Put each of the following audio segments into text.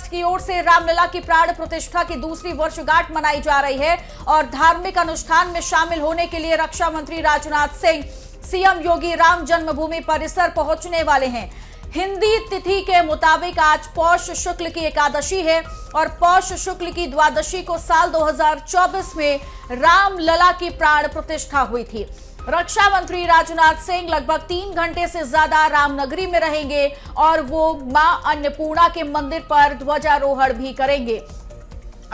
Trust की ओर से रामलला की प्राण प्रतिष्ठा की दूसरी वर्षगांठ मनाई जा रही है और धार्मिक अनुष्ठान में शामिल होने के लिए रक्षा मंत्री राजनाथ सिंह सीएम योगी राम जन्मभूमि परिसर पहुंचने वाले हैं। हिंदी तिथि के मुताबिक आज पौष शुक्ल की एकादशी है और पौष शुक्ल की द्वादशी को साल 2024 में रामलला की प्राण प्रतिष्ठा हुई थी। रक्षा मंत्री राजनाथ सिंह लगभग 3 घंटे से ज्यादा रामनगरी में रहेंगे और वो मां अन्नपूर्णा के मंदिर पर ध्वजारोहण भी करेंगे।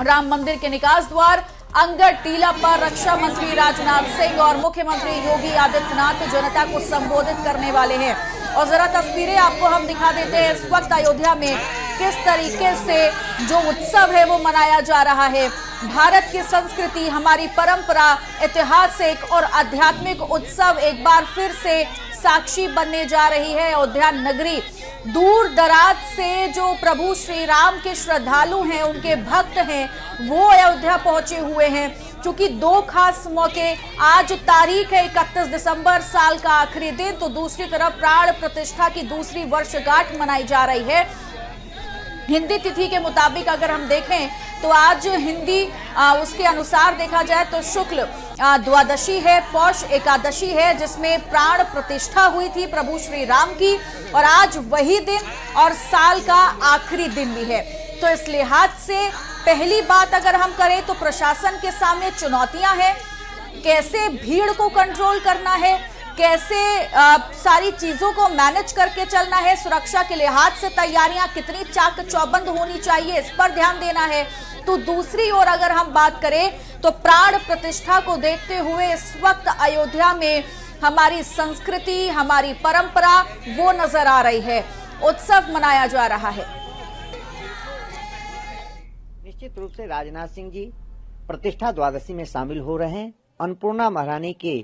राम मंदिर के निकास द्वार अंगद टीला पर रक्षा मंत्री राजनाथ सिंह और मुख्यमंत्री योगी आदित्यनाथ जनता को संबोधित करने वाले हैं। और जरा तस्वीरें आपको हम दिखा देते हैं इस वक्त अयोध्या में किस तरीके से जो उत्सव है वो मनाया जा रहा है। भारत की संस्कृति, हमारी परंपरा, ऐतिहासिक और आध्यात्मिक उत्सव एक बार फिर से साक्षी बनने जा रही है। अयोध्या नगरी दूर दराज से जो प्रभु श्री राम के श्रद्धालु हैं, उनके भक्त हैं, वो अयोध्या पहुंचे हुए हैं। क्योंकि 2 खास मौके, आज तारीख है 31 दिसंबर, साल का आखिरी दिन, तो दूसरी तरफ प्राण प्रतिष्ठा की दूसरी वर्षगांठ मनाई जा रही है। हिंदी तिथि के मुताबिक अगर हम देखें तो आज हिंदी उसके अनुसार देखा जाए तो शुक्ल द्वादशी है, पौष एकादशी है, जिसमें प्राण प्रतिष्ठा हुई थी प्रभु श्री राम की, और आज वही दिन और साल का आखिरी दिन भी है। तो इस लिहाज से पहली बात अगर हम करें तो प्रशासन के सामने चुनौतियां हैं, कैसे भीड़ को कंट्रोल करना है, कैसे सारी चीजों को मैनेज करके चलना है, सुरक्षा के लिहाज से तैयारियां कितनी चाक चौबंद होनी चाहिए, इस पर ध्यान देना है। तो दूसरी ओर अगर हम बात करें तो प्राण प्रतिष्ठा को देखते हुए इस वक्त अयोध्या में हमारी संस्कृति, हमारी परंपरा वो नजर आ रही है, उत्सव मनाया जा रहा है। निश्चित रूप से राजनाथ सिंह जी प्रतिष्ठा द्वादशी में शामिल हो रहे हैं। अन्नपूर्णा महारानी के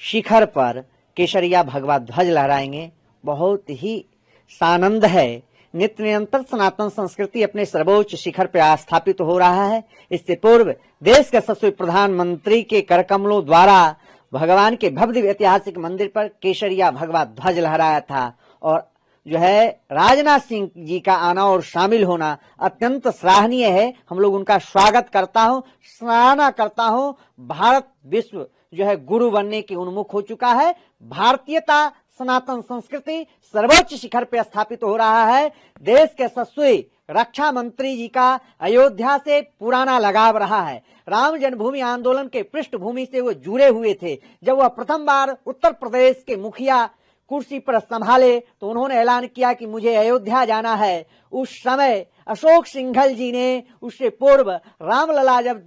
शिखर पर केसरिया भगवा ध्वज लहराएंगे। बहुत ही सानंद है। नित्य निरंतर सनातन संस्कृति अपने सर्वोच्च शिखर पर स्थापित हो रहा है। इससे पूर्व देश के यशस्वी प्रधानमंत्री के करकमलों द्वारा भगवान के भव्य ऐतिहासिक मंदिर पर केसरिया भगवा ध्वज लहराया था। और जो है राजनाथ सिंह जी का आना और शामिल होना अत्यंत सराहनीय है। हम लोग उनका स्वागत करता हूं, सराहना करता हूं। भारत विश्व जो है गुरु बनने के उन्मुख हो चुका है। भारतीयता, सनातन संस्कृति सर्वोच्च शिखर पर स्थापित हो रहा है। देश के यशस्वी रक्षा मंत्री जी का अयोध्या से पुराना लगाव रहा है। राम जन्मभूमि आंदोलन के पृष्ठभूमि से वो जुड़े हुए थे। जब वह प्रथम बार उत्तर प्रदेश के मुखिया कुर्सी पर संभाले तो उन्होंने ऐलान किया कि मुझे अयोध्या जाना है। उस समय अशोक सिंघल जी ने, उससे पूर्व रामलला जब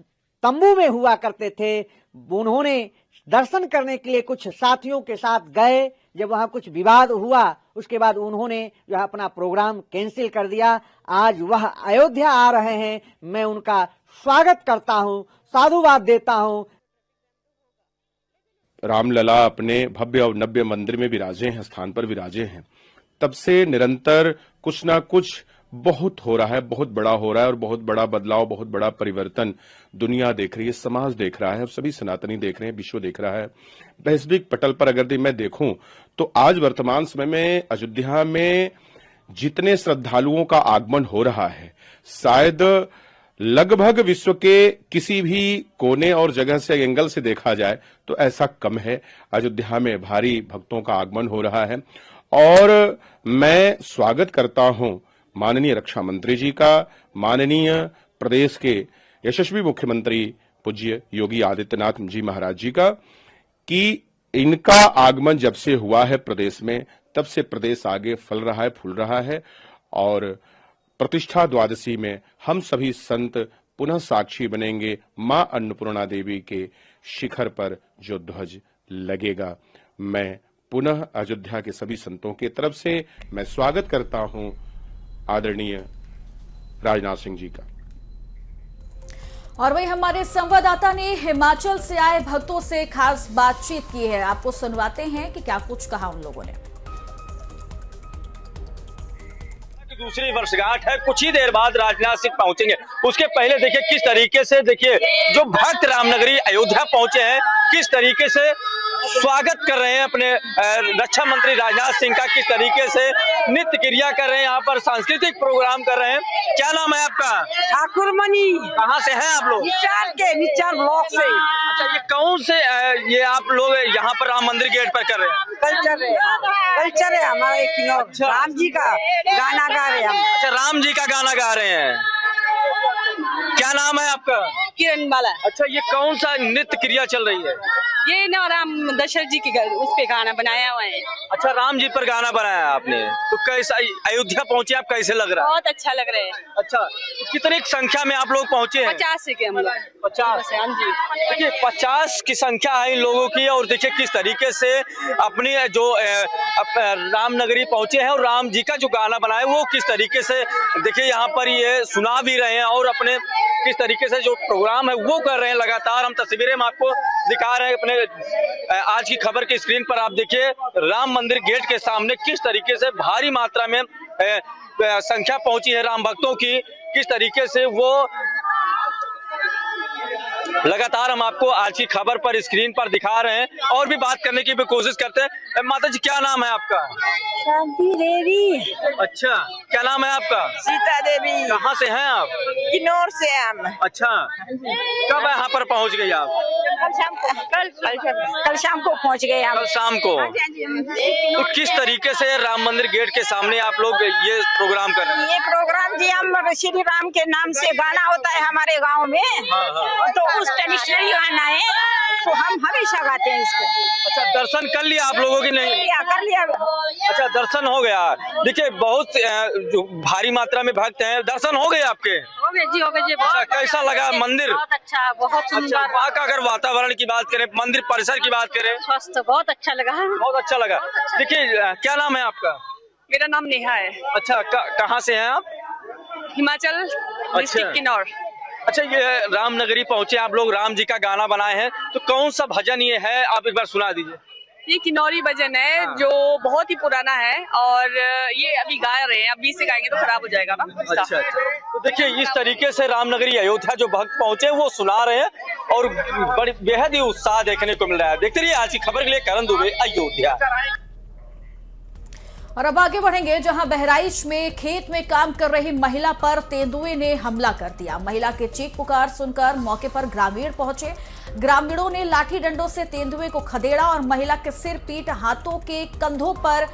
तंबू में हुआ करते थे, उन्होंने दर्शन करने के लिए कुछ साथियों के साथ गए। जब वहां कुछ विवाद हुआ उसके बाद उन्होंने जो है अपना प्रोग्राम कैंसिल कर दिया। आज वह अयोध्या आ रहे हैं। मैं उनका स्वागत करता हूं, साधुवाद देता हूं। रामलला अपने भव्य और नव्य मंदिर में विराजे हैं, स्थान पर विराजे हैं। तब से निरंतर कुछ ना कुछ बहुत हो रहा है, बहुत बड़ा हो रहा है और बहुत बड़ा बदलाव, बहुत बड़ा परिवर्तन दुनिया देख रही है, समाज देख रहा है, सभी सनातनी देख रहे हैं, विश्व देख रहा है। वैश्विक पटल पर अगर मैं देखूं तो आज वर्तमान समय में अयोध्या में जितने श्रद्धालुओं का आगमन हो रहा है, शायद लगभग विश्व के किसी भी कोने और जगह से, एंगल से देखा जाए तो ऐसा कम है। अयोध्या में भारी भक्तों का आगमन हो रहा है और मैं स्वागत करता हूं माननीय रक्षा मंत्री जी का, माननीय प्रदेश के यशस्वी मुख्यमंत्री पूज्य योगी आदित्यनाथ जी महाराज जी का, कि इनका आगमन जब से हुआ है प्रदेश में, तब से प्रदेश आगे फल रहा है, फूल रहा है। और प्रतिष्ठा द्वादशी में हम सभी संत पुनः साक्षी बनेंगे मां अन्नपूर्णा देवी के शिखर पर जो ध्वज लगेगा। मैं पुनः अयोध्या के सभी संतों की तरफ से मैं स्वागत करता हूं आदरणीय राजनाथ सिंह जी का। और वही हमारे संवाददाता ने हिमाचल से आए भक्तों से खास बातचीत की है, आपको सुनवाते हैं कि क्या कुछ कहा उन लोगों ने। दूसरी वर्षगांठ है, कुछ ही देर बाद राजनाथ सिंह पहुंचेंगे। उसके पहले देखिए किस तरीके से, देखिए जो भक्त रामनगरी अयोध्या पहुंचे हैं, किस तरीके से स्वागत कर रहे हैं अपने रक्षा मंत्री राजनाथ सिंह का, किस तरीके से नित्य क्रिया कर रहे हैं, यहाँ पर सांस्कृतिक प्रोग्राम कर रहे हैं। क्या नाम है आपका? ठाकुर मणि। कहाँ से हैं आप लोग? निचार ब्लॉक से। अच्छा, ये कौन से ये आप लोग यहाँ पर राम मंदिर गेट पर कर रहे हैं? कल्चर है हमारा एक। अच्छा। राम जी का गाना गा रहे हैं हम। अच्छा, राम जी का गाना गा रहे हैं। क्या नाम है आपका? किरण बाला। अच्छा, ये कौन सा नित्य क्रिया चल रही है? ये ना राम दशरथ जी की उस पे गाना बनाया हुआ है। अच्छा, राम जी पर गाना बनाया आपने, तो कैसा अयोध्या पहुंचे आप, कैसे लग रहा है? बहुत अच्छा लग रहा है। अच्छा, कितनी संख्या में आप लोग पहुंचे हैं? 50 से के हम लोग। 50? हाँ जी। देखिए 50 की संख्या है इन लोगों की, और देखिए किस तरीके से अपनी जो रामनगरी पहुंचे हैं और राम जी का जो गाना बनाए वो किस तरीके से देखिए यहाँ पर ये सुना भी रहे हैं, और अपने किस तरीके से जो प्रोग्राम है वो कर रहे हैं। लगातार हम तस्वीरें हम आपको दिखा रहे हैं अपने आज की खबर की स्क्रीन पर। आप देखिए राम मंदिर गेट के सामने किस तरीके से भारी मात्रा में संख्या पहुंची है राम भक्तों की, किस तरीके से वो लगातार हम आपको आज की खबर पर स्क्रीन पर दिखा रहे हैं, और भी बात करने की भी कोशिश करते हैं। माता जी, क्या नाम है आपका? शांति देवी। अच्छा, क्या नाम है आपका? सीता देवी। कहाँ से हैं आप? किन्नौर से हम। अच्छा, कब यहाँ पर पहुँच गई आप? कल शाम को पहुंच गए हम। कल शाम को। तो किस तरीके से राम मंदिर गेट के सामने आप लोग ये प्रोग्राम कर रहे हैं? ये प्रोग्राम जी हम श्री राम के नाम से गाना होता है हमारे गांव में। तो उस ट्रेडिशनल गाना है, तो हम हमेशा गाते हैं इसको। अच्छा, दर्शन कर लिया आप लोगों की? नहीं कर लिया। अच्छा, दर्शन हो गया। देखिए बहुत जो भारी मात्रा में भक्त हैं, दर्शन हो गए आपके? हो गए जी, हो गए जी। अच्छा, कैसा लगा मंदिर? बहुत अच्छा, बहुत अच्छा, सुंदर। वहाँ का अगर वातावरण की बात करें, मंदिर परिसर की बात करें, स्वस्थ, बहुत अच्छा लगा। बहुत अच्छा लगा। देखिए क्या नाम है आपका? मेरा नाम नेहा है। अच्छा, कहाँ से हैं आप? हिमाचल डिस्ट्रिक्ट किन्नौर। अच्छा, ये रामनगरी पहुंचे आप लोग, राम जी का गाना बनाए हैं, तो कौन सा भजन ये है, आप एक बार सुना दीजिए। ये किन्नौरी भजन है जो बहुत ही पुराना है, और ये अभी गा रहे हैं, अभी से गाएंगे तो खराब हो जाएगा ना। अच्छा, तो देखिए इस तरीके से रामनगरी अयोध्या जो भक्त पहुंचे वो सुना रहे हैं, और बड़ी बेहद ही उत्साह देखने को मिल रहा है। देखते रहिए आज की खबर के लिए करण दुबे, अयोध्या। और अब आगे बढ़ेंगे, जहां बहराइच में खेत में काम कर रही महिला पर तेंदुए ने हमला कर दिया। महिला के चीख पुकार सुनकर मौके पर ग्रामीण पहुंचे। ग्रामीणों ने लाठी डंडों से तेंदुए को खदेड़ा, और महिला के सिर, पीठ, हाथों के कंधों पर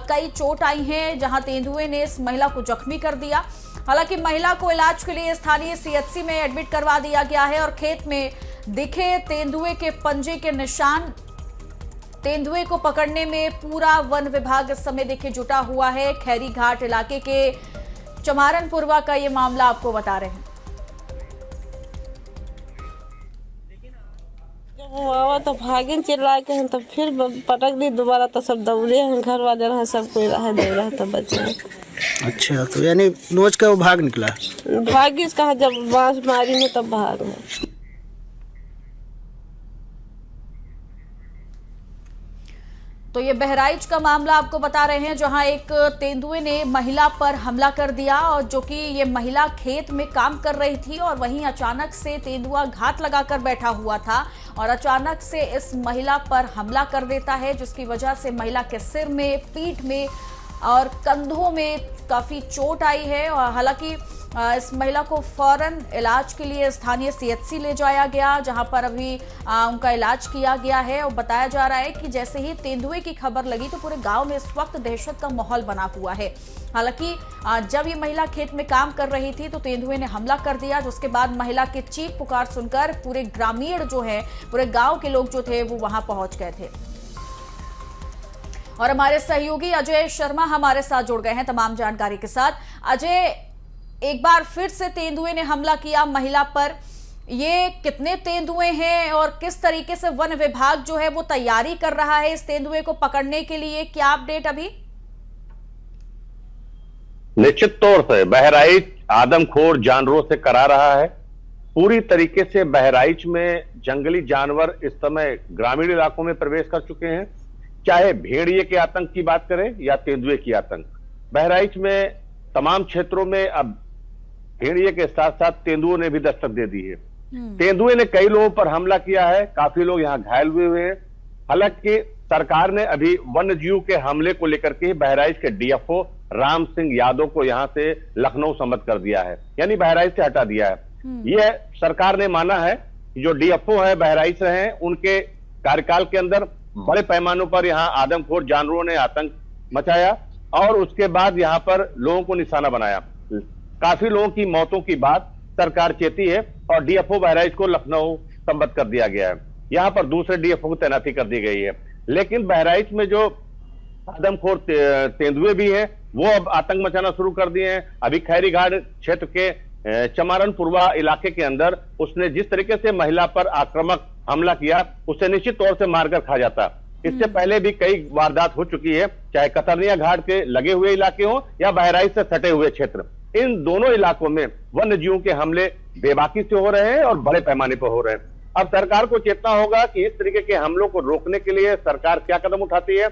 कई चोट आई हैं, जहां तेंदुए ने इस महिला को जख्मी कर दिया। हालांकि महिला को इलाज के लिए स्थानीय सीएचसी में एडमिट करवा दिया गया है, और खेत में दिखे तेंदुए के पंजे के निशान। तेंदुए को पकड़ने में पूरा वन विभाग इस समय देखिए जुटा हुआ है। खैरी घाट इलाके के चमारनपुरवा का ये मामला आपको बता रहे हैं। वो तो भागे चिल्ला के हैं, तो फिर पटक दी दोबारा, तो सब दौड़े हैं, घर वाले रहा, सब कोई रहा, दे रहा था बच्चे। अच्छा, तो यानी नोच का वो भाग निकला? भागिस कहा, जब बांस मारी में तब भाग में। तो ये बहराइच का मामला आपको बता रहे हैं, जहां एक तेंदुए ने महिला पर हमला कर दिया, और जो कि ये महिला खेत में काम कर रही थी, और वहीं अचानक से तेंदुआ घात लगाकर बैठा हुआ था, और अचानक से इस महिला पर हमला कर देता है, जिसकी वजह से महिला के सिर में, पीठ में और कंधों में काफी चोट आई है। और हालांकि इस महिला को फौरन इलाज के लिए स्थानीय सीएचसी ले जाया गया, जहां पर अभी उनका इलाज किया गया है। और बताया जा रहा है कि जैसे ही तेंदुए की खबर लगी तो पूरे गांव में इस वक्त दहशत का माहौल बना हुआ है। हालांकि जब ये महिला खेत में काम कर रही थी तो तेंदुए ने हमला कर दिया, जिसके बाद महिला के चीख पुकार सुनकर पूरे ग्रामीण जो है, पूरे गाँव के लोग जो थे वो वहां पहुंच गए थे। और हमारे सहयोगी अजय शर्मा हमारे साथ जुड़ गए हैं तमाम जानकारी के साथ। अजय, एक बार फिर से तेंदुए ने हमला किया महिला पर, ये कितने तेंदुए हैं और किस तरीके से वन विभाग जो है वो तैयारी कर रहा है इस तेंदुए को पकड़ने के लिए, क्या अपडेट अभी? निश्चित तौर से बहराइच आदमखोर जानवरों से करा रहा है। पूरी तरीके से बहराइच में जंगली जानवर इस समय ग्रामीण इलाकों में प्रवेश कर चुके हैं, चाहे भेड़िए के आतंक की बात करें या तेंदुए की आतंक। बहराइच में तमाम क्षेत्रों में अब भेड़िए के साथ साथ तेंदुओं ने भी दस्तक दे दी है। तेंदुए ने कई लोगों पर हमला किया है, काफी लोग यहां घायल हुए हैं। हालांकि सरकार ने अभी वन्य जीव के हमले को लेकर के बहराइच के डीएफओ राम सिंह यादव को यहां से लखनऊ सम्मत कर दिया है, यानी बहराइच से हटा दिया है। यह सरकार ने माना है कि जो डीएफओ है बहराइच से हैं, उनके कार्यकाल के अंदर बड़े पैमानों पर यहां आदमखोर जानवरों ने आतंक मचाया और उसके बाद यहां पर लोगों को निशाना बनाया। काफी लोगों की मौतों की बात सरकार चेती है और डीएफओ बहराइच को लखनऊ सम्मत कर दिया गया है। यहां पर दूसरे डीएफओ की तैनाती कर दी गई है, लेकिन बहराइच में जो आदमखोर तेंदुए भी हैं वो अब आतंक मचाना शुरू कर दिए हैं। अभी खैरी घाट क्षेत्र के चमारनपुरवा इलाके के अंदर उसने जिस तरीके से महिला पर आक्रामक हमला किया, उसे निश्चित तौर से मारकर खा जाता। इससे पहले भी कई वारदात हो चुकी है, चाहे कतरनिया घाट के लगे हुए इलाके हो या बहराइच से सटे हुए क्षेत्र। इन दोनों इलाकों में वन्य जीवों के हमले बेबाकी से हो रहे हैं और बड़े पैमाने पर हो रहे हैं। अब सरकार को चेतना होगा कि इस तरीके के हमलों को रोकने के लिए सरकार क्या कदम उठाती है।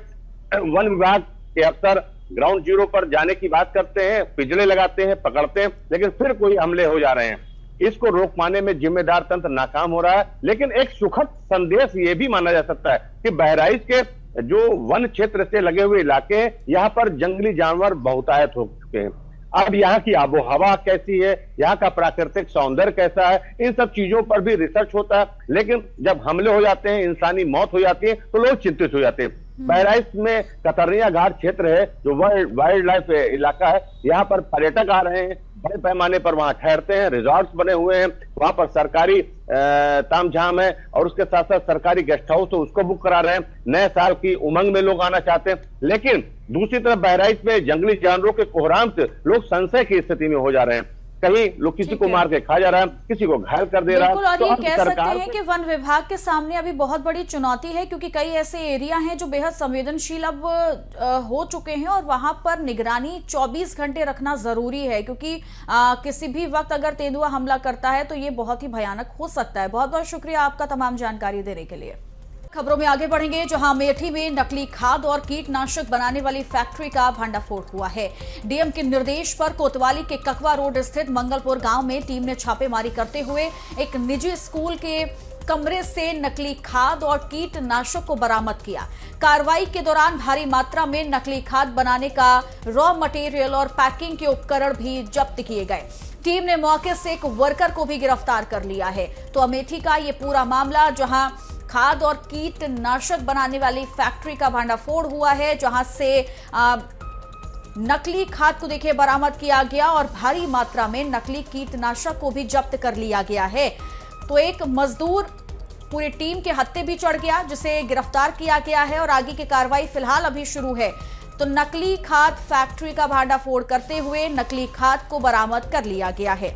वन विभाग के अफसर ग्राउंड जीरो पर जाने की बात करते हैं, पिंजरे लगाते हैं, पकड़ते हैं, लेकिन फिर कोई हमले हो जा रहे हैं। इसको रोक पाने में जिम्मेदार तंत्र नाकाम हो रहा है। लेकिन एक सुखद संदेश ये भी माना जा सकता है कि बहराइच के जो वन क्षेत्र से लगे हुए इलाके हैं, यहाँ पर जंगली जानवर बहुतायत हो चुके हैं। अब यहाँ की आबो हवा कैसी है, यहाँ का प्राकृतिक सौंदर्य कैसा है, इन सब चीजों पर भी रिसर्च होता है। लेकिन जब हमले हो जाते हैं, इंसानी मौत हो जाती है, तो लोग चिंतित हो जाते हैं। बहराइच में कतरनिया घाट क्षेत्र है जो वाइल्ड लाइफ इलाका है, यहाँ पर पर्यटक आ रहे हैं, बड़े पैमाने पर वहां ठहरते हैं, रिजॉर्ट्स बने हुए हैं, वहां पर सरकारी तामझाम है और उसके साथ साथ सरकारी गेस्ट हाउस तो उसको बुक करा रहे हैं। नए साल की उमंग में लोग आना चाहते हैं। लेकिन दूसरी तरफ बहराइच में जंगली जानवरों के कोहराम से लोग संशय की स्थिति में हो जा रहे हैं। कहीं लोग किसी को मार के खा जा रहा है, किसी को घायल कर दे रहा है। और ये कह सकते हैं कि वन विभाग के सामने अभी बहुत बड़ी चुनौती है, क्योंकि कई ऐसे एरिया हैं जो बेहद संवेदनशील अब हो चुके हैं और वहां पर निगरानी 24 घंटे रखना जरूरी है, क्योंकि किसी भी वक्त अगर तेंदुआ हमला करता है तो ये बहुत ही भयानक हो सकता है। बहुत बहुत शुक्रिया आपका तमाम जानकारी देने के लिए। खबरों में आगे बढ़ेंगे, जहां अमेठी में नकली खाद और कीटनाशक बनाने वाली फैक्ट्री का भंडाफोड़ हुआ है। डीएम के निर्देश पर कोतवाली के ककवा रोड स्थित मंगलपुर गांव में टीम ने छापेमारी करते हुए एक निजी स्कूल के कमरे से नकली खाद और कीटनाशक को बरामद किया। कार्रवाई के दौरान भारी मात्रा में नकली खाद बनाने का रॉ मटेरियल और पैकिंग के उपकरण भी जब्त किए गए। टीम ने मौके से एक वर्कर को भी गिरफ्तार कर लिया है। तो अमेठी का ये पूरा मामला, जहां खाद और कीटनाशक बनाने वाली फैक्ट्री का भंडाफोड़ हुआ है, जहां से नकली खाद को देखिए बरामद किया गया और भारी मात्रा में नकली कीटनाशक को भी जब्त कर लिया गया है। तो एक मजदूर पूरी टीम के हत्थे भी चढ़ गया, जिसे गिरफ्तार किया गया है और आगे की कार्रवाई फिलहाल अभी शुरू है। तो नकली खाद फैक्ट्री का भंडाफोड़ करते हुए नकली खाद को बरामद कर लिया गया है।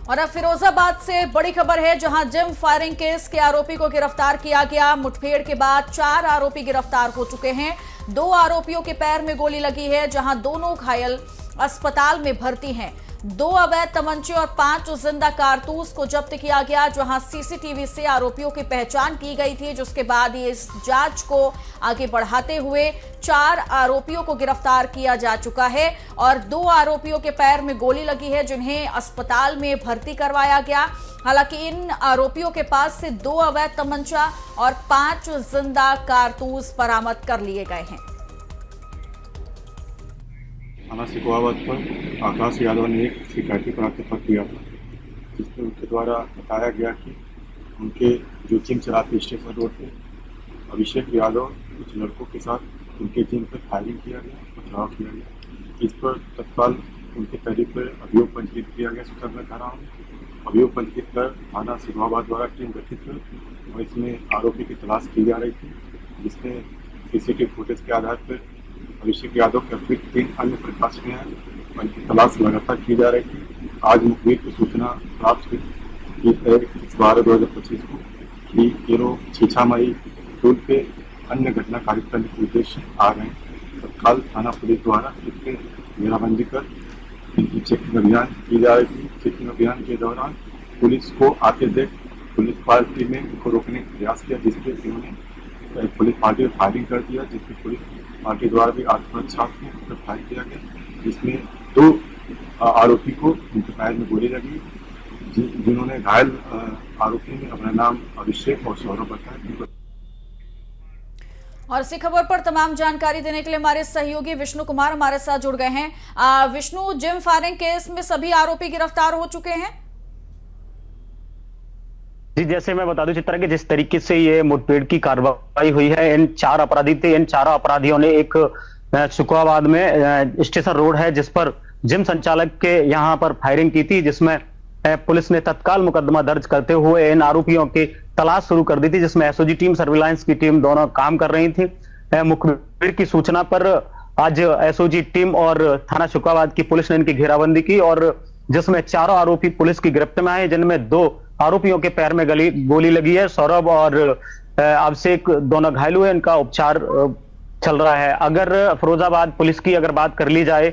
और अब फिरोजाबाद से बड़ी खबर है, जहां जिम फायरिंग केस के आरोपी को गिरफ्तार किया गया। मुठभेड़ के बाद 4 आरोपी गिरफ्तार हो चुके हैं। 2 आरोपियों के पैर में गोली लगी है, जहां दोनों घायल अस्पताल में भर्ती हैं। 2 अवैध तमंचे और 5 जिंदा कारतूस को जब्त किया गया, जहां सीसीटीवी से आरोपियों की पहचान की गई थी, जिसके बाद इस जांच को आगे बढ़ाते हुए 4 आरोपियों को गिरफ्तार किया जा चुका है और 2 आरोपियों के पैर में गोली लगी है, जिन्हें अस्पताल में भर्ती करवाया गया। हालांकि इन आरोपियों के पास से 2 अवैध तमंचा और 5 जिंदा कारतूस बरामद कर लिए गए हैं। थाना सिकोहाबाद पर आकाश यादव ने एक शिकायती प्राप्त पत्र दिया था, जिसमें उनके द्वारा बताया गया कि उनके जो जिम चलाते स्टेशन रोड पे अभिषेक यादव कुछ लड़कों के साथ उनके जिम पर फायरिंग किया गया, पथराव किया गया। इस पर तत्काल उनके तहरीर पर अभियोग पंजीकृत किया गया। सूचना धारा अभियोग पंजीकृत कर थाना सिकोहाबाद द्वारा टीम गठित कर और इसमें आरोपी की तलाश की जा रही थी, जिसमें सीसीटीवी फुटेज के आधार पर अभिषेक यादव के अतिरिक्त 3 अन्य प्रकाश में हैं, उनकी तलाश लगातार की जा रही थी। आज मुखबिर की सूचना प्राप्त हुई कि 31/12/2025 को कि ये लोग छीछामाई टोल पे अन्य घटना कारित करने के उद्देश्य आ रहे हैं। तत्काल थाना पुलिस द्वारा इसमें घेराबंदी कर इनकी चेकिंग अभियान की जा रही थी। चेकिंग अभियान के दौरान पुलिस को आते देख पुलिस पार्टी में इनको रोकने का प्रयास किया, जिसके इन्होंने पुलिस पार्टी में फायरिंग कर दिया, जिसमें पुलिस पार्टी द्वारा भी आत्मरक्षा में फायर किया गया, जिसमें 2 आरोपी को उनके पैर में गोली लगी, जिन्होंने घायल आरोपी ने अपना नाम अभिषेक और सौरभ बताया। और इसी खबर पर तमाम जानकारी देने के लिए हमारे सहयोगी विष्णु कुमार हमारे साथ जुड़ गए हैं। विष्णु, जिम फायरिंग केस में सभी आरोपी गिरफ्तार हो चुके हैं? जी, जैसे मैं बता दूं चित्रा कि जिस तरीके से ये मुठभेड़ की कार्रवाई हुई है, इन 4 अपराधी थे। इन 4 अपराधियों ने एक शुक्राबाद में स्टेशन रोड है जिस पर जिम संचालक के यहां पर फायरिंग की थी, जिसमें पुलिस ने तत्काल मुकदमा दर्ज करते हुए इन आरोपियों की तलाश शुरू कर दी थी, जिसमें एसओजी टीम, सर्विलांस की टीम दोनों काम कर रही थी। मुखबिर की सूचना पर आज एसओजी टीम और थाना शुक्राबाद की पुलिस ने इनकी घेराबंदी की और जिसमें 4 आरोपी पुलिस की गिरफ्त में आए, जिनमें 2 आरोपियों के पैर में गोली लगी है। सौरभ और अभिषेक दोनों घायल हुए, इनका उपचार चल रहा है। अगर फिरोजाबाद पुलिस की अगर बात कर ली जाए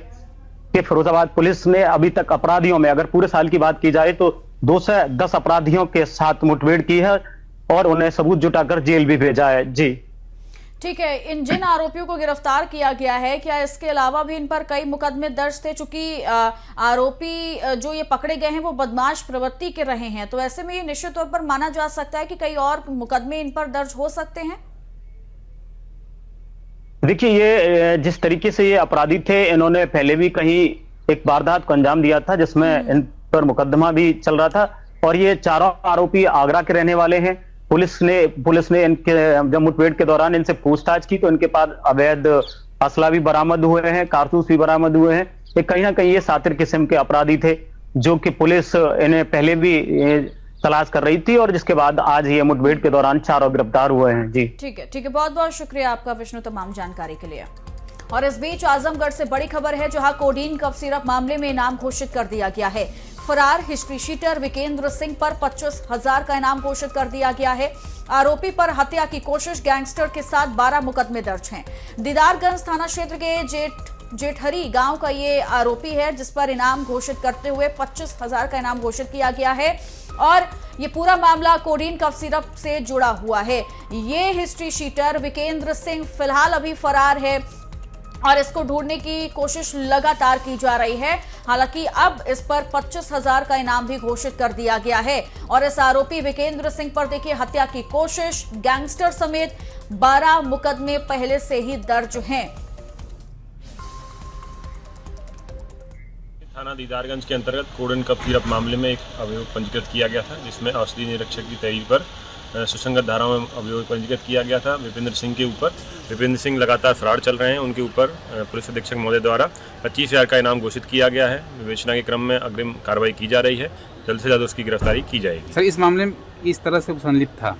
कि फिरोजाबाद पुलिस ने अभी तक अपराधियों में, अगर पूरे साल की बात की जाए तो 2 से 10 अपराधियों के साथ मुठभेड़ की है और उन्हें सबूत जुटाकर जेल भी भेजा है। जी ठीक है, इन जिन आरोपियों को गिरफ्तार किया गया है, क्या इसके अलावा भी इन पर कई मुकदमे दर्ज थे? चूंकि आरोपी जो ये पकड़े गए हैं वो बदमाश प्रवृत्ति के रहे हैं, तो ऐसे में ये निश्चित तौर पर माना जा सकता है कि कई और मुकदमे इन पर दर्ज हो सकते हैं। देखिए, ये जिस तरीके से ये अपराधी थे, इन्होंने पहले भी कहीं एक वारदात को अंजाम दिया था जिसमें इन पर मुकदमा भी चल रहा था और ये 4 आरोपी आगरा के रहने वाले हैं। पुलिस ने इनके जब मुठभेड़ के दौरान इनसे पूछताछ की तो इनके पास अवैध असला भी बरामद हुए हैं, कारतूस भी बरामद हुए हैं। ये कहीं ना कहीं ये सातिर किस्म के अपराधी थे जो कि पुलिस इन्हें पहले भी तलाश कर रही थी और जिसके बाद आज ये मुठभेड़ के दौरान 4 गिरफ्तार हुए हैं। जी ठीक है, बहुत बहुत शुक्रिया आपका विष्णु तमाम जानकारी के लिए। और इस बीच आजमगढ़ से बड़ी खबर है, जहां कोडीन कफ सिरप मामले में इनाम घोषित कर दिया गया है। फरार हिस्ट्री शीटर विकेंद्र सिंह पर 25,000 का इनाम घोषित कर दिया गया है। आरोपी पर हत्या की कोशिश, गैंगस्टर के साथ 12 मुकदमे दर्ज हैं। दीदारगंज थाना क्षेत्र के जेठहरी गांव का ये आरोपी है, जिस पर इनाम घोषित करते हुए 25,000 का इनाम घोषित किया गया है और ये पूरा मामला कोडीन कफ सिरप से जुड़ा हुआ है। ये हिस्ट्री शीटर विकेंद्र सिंह फिलहाल अभी फरार है और इसको ढूंढने की कोशिश लगातार की जा रही है। हालांकि अब इस पर 25,000 का इनाम भी घोषित कर दिया गया है और इस आरोपी विकेंद्र सिंह पर देखिए हत्या की कोशिश, गैंगस्टर समेत 12 मुकदमे पहले से ही दर्ज हैं। थाना दीदारगंज के अंतर्गत कोडन कफ सिरप मामले में एक अभियोग पंजीकृत किया गया था, जिसमें औषधि निरीक्षक की तहरीर पर सुसंगत धाराओं में अभियोग पंजीकृत किया गया था विपिंद्र सिंह के ऊपर। विपिंद्र सिंह लगातार फरार चल रहे हैं, उनके ऊपर पुलिस अधीक्षक महोदय द्वारा 25,000 का इनाम घोषित किया गया है। विवेचना के क्रम में अग्रिम कार्रवाई की जा रही है, जल्द से जल्द उसकी गिरफ्तारी की जाएगी। सर, इस मामले में इस तरह से संलिप्त था?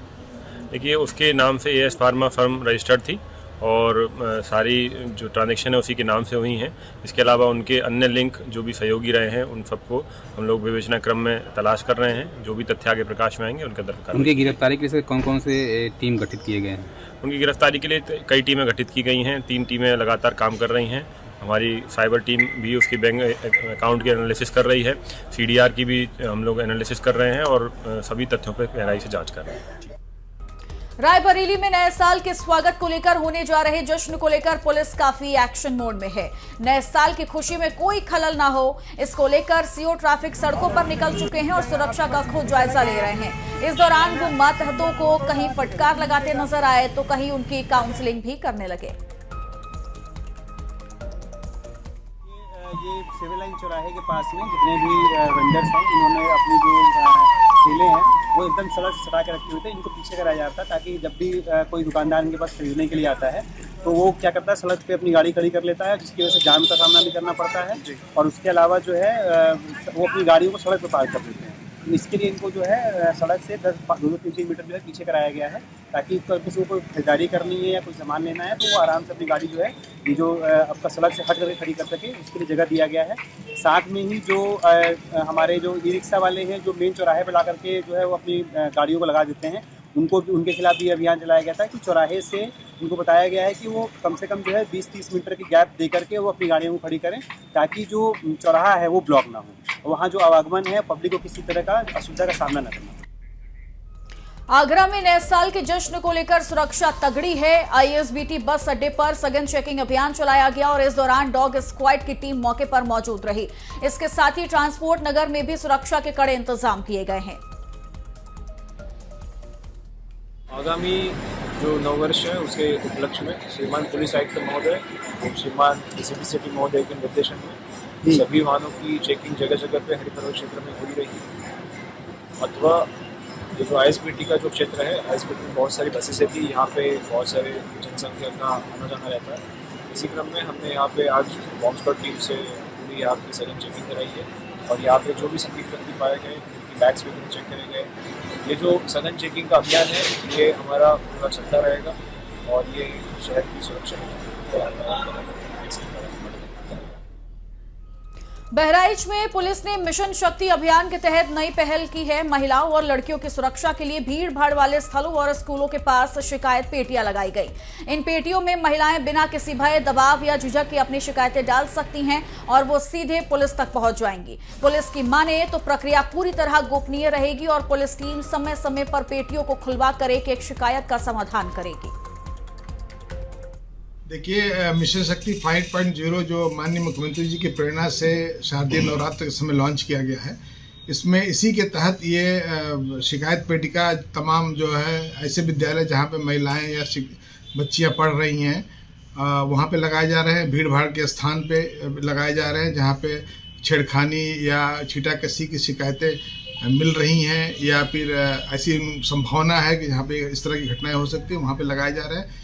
देखिए, उसके नाम से एएस फार्मा फर्म रजिस्टर्ड थी और सारी जो ट्रांजैक्शन है उसी के नाम से हुई हैं। इसके अलावा उनके अन्य लिंक जो भी सहयोगी रहे हैं उन सबको हम लोग विवेचना क्रम में तलाश कर रहे हैं। जो भी तथ्य आगे प्रकाश में आएंगे उनके अंदर उनकी गिरफ्तारी के लिए कौन कौन से टीम गठित किए गए हैं? उनकी गिरफ्तारी के लिए कई टीमें गठित की गई हैं। 3 टीमें लगातार काम कर रही हैं। हमारी साइबर टीम भी उसकी बैंक अकाउंट की एनालिसिस कर रही है, CDR की भी हम लोग एनालिसिस कर रहे हैं और सभी तथ्यों पर गहराई से जाँच कर रहे हैं। रायबरेली में नए साल के स्वागत को लेकर होने जा रहे जश्न को लेकर पुलिस काफी एक्शन मोड में है। नए साल की खुशी में कोई खलल ना हो, इसको लेकर सीओ ट्रैफिक सड़कों पर निकल चुके हैं और सुरक्षा का खुद जायजा ले रहे हैं। इस दौरान वो मातहतों को कहीं फटकार लगाते नजर आए तो कहीं उनकी काउंसलिंग भी करने लगे। ये सिविल लाइन चौराहे के पास में जितने भी वेंडर्स हैं, इन्होंने अपनी जो ठेले हैं वो एकदम सड़क से सटा के रखे हुए थे। इनको पीछे कराया जाता है ताकि जब भी कोई दुकानदार इनके पास खरीदने के लिए आता है तो वो क्या करता है, सड़क पे अपनी गाड़ी खड़ी कर लेता है, जिसकी वजह से जाम का सामना भी करना पड़ता है और उसके अलावा जो है वो अपनी गाड़ियों को सड़क पर पार्क कर देते हैं। इसके लिए इनको जो है सड़क से 2-3 मीटर जो है पीछे कराया गया है ताकि किसी को कोई खरीदारी करनी है या कोई सामान लेना है तो वो आराम से अपनी गाड़ी जो है ये जो आपका सड़क से हट करके खड़ी कर सके, उसके लिए जगह दिया गया है। साथ में ही जो हमारे जो ई रिक्शा वाले हैं जो मेन चौराहे पर ला करके जो है वो अपनी गाड़ियों को लगा देते हैं, उनके खिलाफ भी अभियान चलाया गया था कि चौराहे से उनको बताया गया है कि वो कम से कम जो है 20-30 मीटर की गैप दे करके वो अपनी गाड़ियों को खड़ी करें ताकि जो चौराहा है वो ब्लॉक ना हो, वहाँ जो आवागमन है पब्लिक को किसी तरह का असुविधा का सामना न करना। आगरा में नए साल के जश्न को लेकर सुरक्षा तगड़ी है। ISBT बस अड्डे पर सघन चेकिंग अभियान चलाया गया और इस दौरान डॉग स्क्वाड की टीम मौके पर मौजूद रही। इसके साथ ही ट्रांसपोर्ट नगर में भी सुरक्षा के कड़े इंतजाम किए गए हैं। आगामी जो नववर्ष है उसके उपलक्ष्य में श्रीमान पुलिस आयुक्त महोदय और श्रीमान डीसीपी सिटी महोदय के निर्देशन में सभी वाहनों की चेकिंग जगह जगह पे हरिपर्वत क्षेत्र में हो रही है। अथवा ये जो आईएसबीटी का जो क्षेत्र है, आईएसबीटी में बहुत सारी बसेस रहती है, यहाँ पे बहुत सारे जनसंख्या का आना जाना रहता है। इसी क्रम में हमने यहाँ पे आज बॉम्ब स्क्वाड टीम से पूरी यहाँ पे सघन चेकिंग कराई है और यहाँ पे जो भी संदिग्ध व्यक्ति पाए गए उनकी बैग्स वगैरह चेक करे गए। ये जो सघन चेकिंग का अभियान है ये हमारा पूरा चलता रहेगा और ये शहर की सुरक्षा बहराइच में पुलिस ने मिशन शक्ति अभियान के तहत नई पहल की है। महिलाओं और लड़कियों की सुरक्षा के लिए भीड़ भाड़ वाले स्थलों और स्कूलों के पास शिकायत पेटियां लगाई गई। इन पेटियों में महिलाएं बिना किसी भय, दबाव या झिझक के अपनी शिकायतें डाल सकती हैं और वो सीधे पुलिस तक पहुंच जाएंगी। पुलिस की माने तो प्रक्रिया पूरी तरह गोपनीय रहेगी और पुलिस टीम समय समय पर पेटियों को खुलवा कर एक शिकायत का समाधान करेगी। देखिए, मिशन शक्ति 5.0 जो माननीय मुख्यमंत्री जी की प्रेरणा से शारदीय नवरात्र के समय लॉन्च किया गया है, इसमें इसी के तहत ये शिकायत पेटिका तमाम जो है ऐसे विद्यालय जहाँ पे महिलाएं या बच्चियाँ पढ़ रही हैं वहाँ पे लगाए जा रहे हैं। भीड़ भाड़ के स्थान पे लगाए जा रहे हैं जहाँ पे छेड़खानी या छीटाकसी की शिकायतें मिल रही हैं या फिर ऐसी संभावना है कि जहाँ पे इस तरह की घटनाएं हो सकती हैं, वहाँ पे लगाए जा रहे हैं।